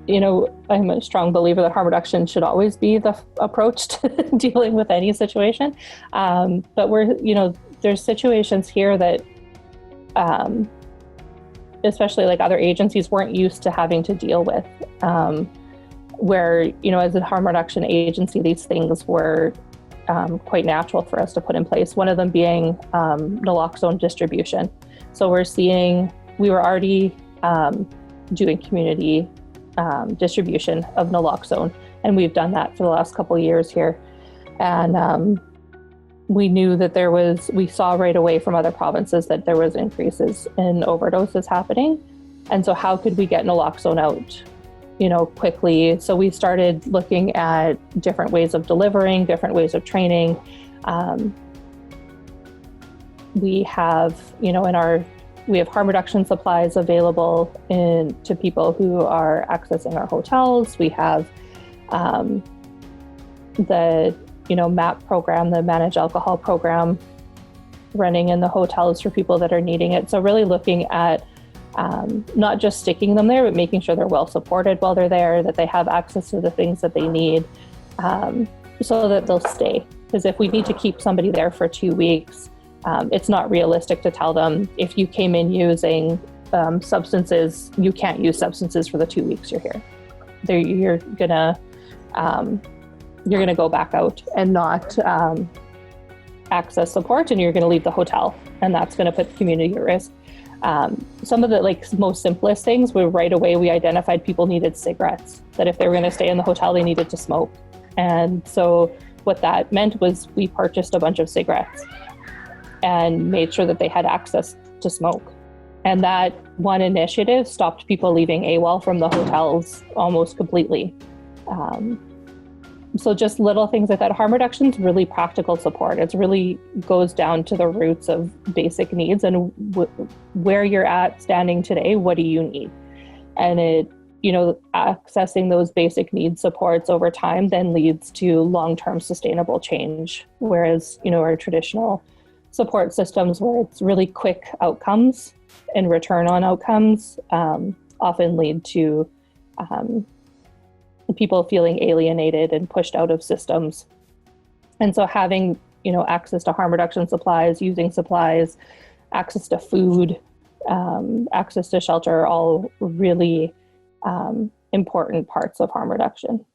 I'm a strong believer that harm reduction should always be the approach to dealing with any situation. But there's situations here that, especially like other agencies weren't used to having to deal with, where, as a harm reduction agency, these things were quite natural for us to put in place. One of them being naloxone distribution. So we were already doing community distribution of naloxone, and we've done that for the last couple of years here. And we knew that we saw right away from other provinces that there was increases in overdoses happening. And so how could we get naloxone out, quickly? So we started looking at different ways of delivering, different ways of training. We have, we have harm reduction supplies available to people who are accessing our hotels. We have the MAP program, the managed alcohol program, running in the hotels for people that are needing it. So really looking at not just sticking them there, but making sure they're well supported while they're there, that they have access to the things that they need, so that they'll stay. Because if we need to keep somebody there for 2 weeks, it's not realistic to tell them, if you came in using substances, you can't use substances for the 2 weeks you're here. You're gonna go back out and not access support, and you're gonna leave the hotel, and that's gonna put the community at risk. Some of the most simplest things were right away we identified people needed cigarettes, that if they were gonna stay in the hotel, they needed to smoke. And so what that meant was we purchased a bunch of cigarettes and made sure that they had access to smoke. And that one initiative stopped people leaving AWOL from the hotels almost completely. So just little things like that. Harm reduction is really practical support. It really goes down to the roots of basic needs and where you're at standing today, what do you need? And accessing those basic need supports over time then leads to long-term sustainable change. Whereas, our traditional support systems where it's really quick outcomes and return on outcomes often lead to people feeling alienated and pushed out of systems. And so having, access to harm reduction supplies, using supplies, access to food, access to shelter are all really important parts of harm reduction.